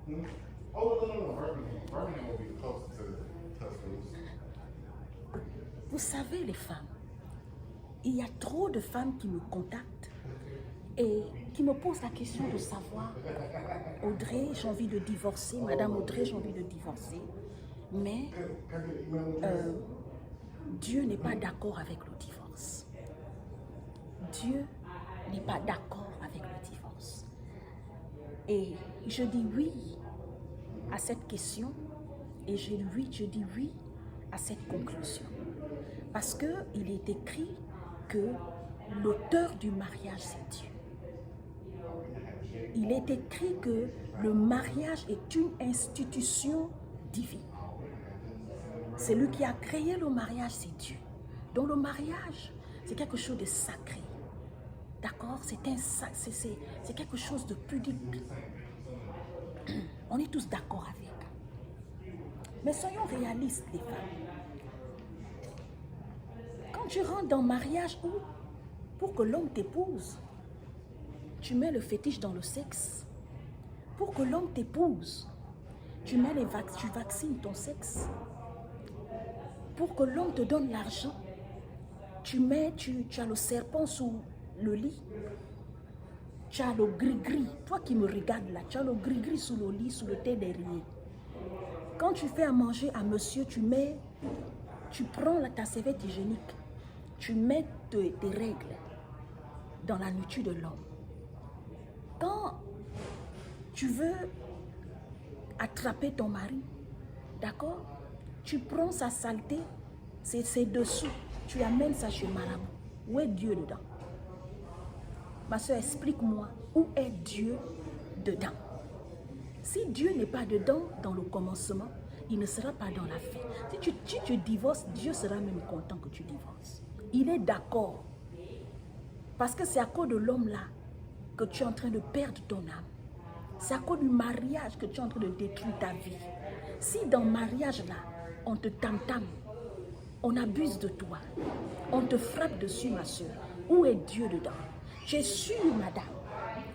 Hmm? Oh, no, no, no. Birmingham. Birmingham will be closer to Tuscaloosa. Vous savez, les femmes, il y a trop de femmes qui me contactent et qui me posent la question de savoir, Audrey, j'ai envie de divorcer, Madame Audrey, j'ai envie de divorcer, mais Dieu n'est pas d'accord avec le divorce. Dieu n'est pas d'accord avec le divorce. Et je dis oui à cette question et je dis oui à cette conclusion. Parce qu'il est écrit que l'auteur du mariage, c'est Dieu. Il est écrit que le mariage est une institution divine. C'est lui qui a créé le mariage, c'est Dieu. Donc le mariage, c'est quelque chose de sacré. D'accord? C'est quelque chose de pudique. On est tous d'accord avec. Mais soyons réalistes, les femmes. Quand tu rentres dans le mariage, pour que l'homme t'épouse, tu mets le fétiche dans le sexe. Pour que l'homme t'épouse, tu vaccines ton sexe. Pour que l'homme te donne l'argent, tu as le serpent sous le lit. Tu as le gris-gris. Toi qui me regardes là, tu as le gris-gris sous le lit, sous le thé derrière. Quand tu fais à manger à monsieur, tu prends ta serviette hygiénique. Tu mets tes règles dans la nourriture de l'homme. Quand tu veux attraper ton mari, d'accord? Tu prends sa saleté, c'est dessous. Tu amènes ça chez Marabout. Où est Dieu dedans? Ma soeur, explique-moi, où est Dieu dedans? Si Dieu n'est pas dedans dans le commencement, il ne sera pas dans la fin. Si tu divorces, Dieu sera même content que tu divorces. Il est d'accord. Parce que c'est à cause de l'homme là que tu es en train de perdre ton âme. C'est à cause du mariage que tu es en train de détruire ta vie. Si dans le mariage là, on te tam-tam, on abuse de toi, on te frappe dessus, ma soeur, où est Dieu dedans? Tu es sûre, madame,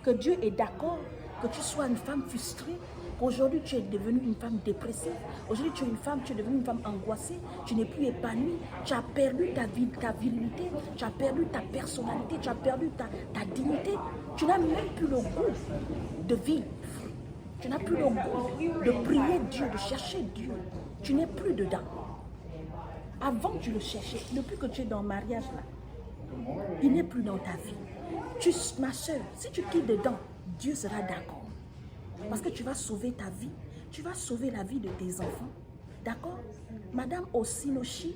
que Dieu est d'accord que tu sois une femme frustrée, qu'aujourd'hui tu es devenue une femme dépressive, aujourd'hui tu es devenue une femme angoissée, tu n'es plus épanouie, tu as perdu ta virilité, tu as perdu ta personnalité, tu as perdu ta dignité, tu n'as même plus le goût de vivre, tu n'as plus le goût de prier Dieu, de chercher Dieu, tu n'es plus dedans. Avant tu le cherchais, depuis que tu es dans le mariage là, il n'est plus dans ta vie. Ma soeur, si tu quittes dedans, Dieu sera d'accord. Parce que tu vas sauver ta vie, tu vas sauver la vie de tes enfants. D'accord? Madame Osinochi,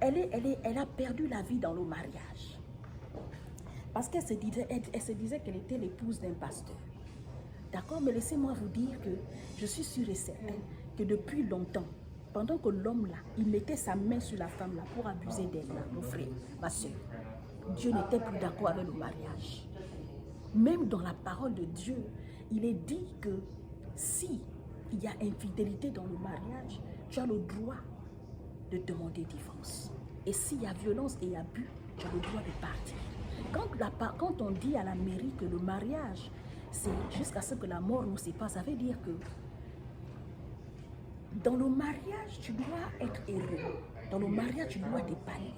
elle a perdu la vie dans le mariage. Parce qu'elle se disait qu'elle était l'épouse d'un pasteur. D'accord? Mais laissez-moi vous dire que je suis sûre et certaine que depuis longtemps, pendant que l'homme là, il mettait sa main sur la femme là pour abuser d'elle, mon frère, ma soeur, Dieu n'était plus d'accord avec le mariage. Même dans la parole de Dieu, il est dit que si il y a infidélité dans le mariage, tu as le droit de demander divorce. Et s'il y a violence et abus, tu as le droit de partir. Quand on dit à la mairie que le mariage, c'est jusqu'à ce que la mort nous sépare, ça veut dire que dans le mariage, tu dois être heureux. Dans le mariage, tu dois t'épanouir.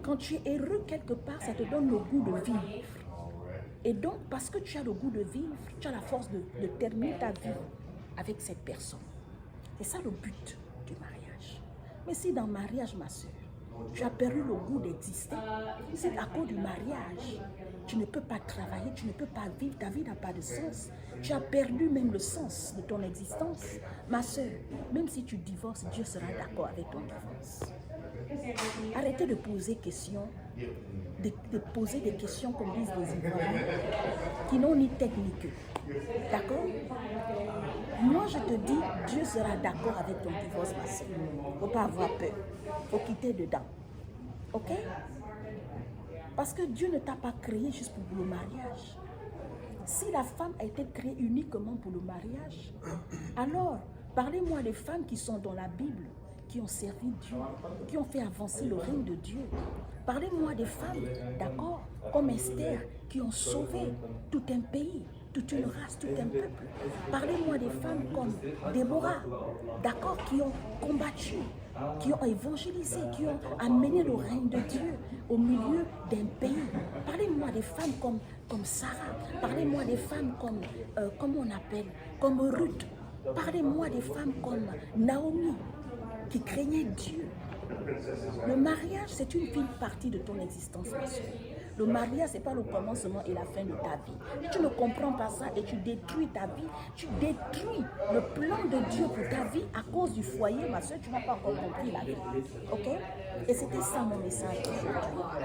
Quand tu es heureux quelque part, ça te donne le goût de vivre. Et donc, parce que tu as le goût de vivre, tu as la force de terminer ta vie avec cette personne. C'est ça le but du mariage. Mais si dans le mariage, ma soeur, tu as perdu le goût d'exister, c'est à cause du mariage. Tu ne peux pas travailler, tu ne peux pas vivre, ta vie n'a pas de sens. Tu as perdu même le sens de ton existence. Ma soeur, même si tu divorces, Dieu sera d'accord avec ton divorce. Arrêtez de poser questions, de poser des questions comme disent les Ivoiriens, qui n'ont ni tête ni queue. D'accord? Moi, je te dis, Dieu sera d'accord avec ton divorce, ma soeur. Il ne faut pas avoir peur. Il faut quitter dedans. Ok? Parce que Dieu ne t'a pas créé juste pour le mariage. Si la femme a été créée uniquement pour le mariage, alors parlez-moi des femmes qui sont dans la Bible, qui ont servi Dieu, qui ont fait avancer le règne de Dieu. Parlez-moi des femmes, d'accord, comme Esther, qui ont sauvé tout un pays. toute une race, tout un peuple. Parlez-moi des femmes comme Déborah, d'accord, qui ont combattu, qui ont évangélisé, qui ont amené le règne de Dieu au milieu d'un pays. Parlez-moi des femmes comme Sarah. Parlez-moi des femmes comme, comment on appelle, comme Ruth. Parlez-moi des femmes comme Naomi, qui craignaient Dieu. Le mariage, c'est une fine partie de ton existence, ma soeur. Le mariage, ce n'est pas le commencement et la fin de ta vie. Si tu ne comprends pas ça et tu détruis ta vie, tu détruis le plan de Dieu pour ta vie à cause du foyer, ma soeur, tu n'as pas encore compris la vie. Ok? Et c'était ça mon message aujourd'hui.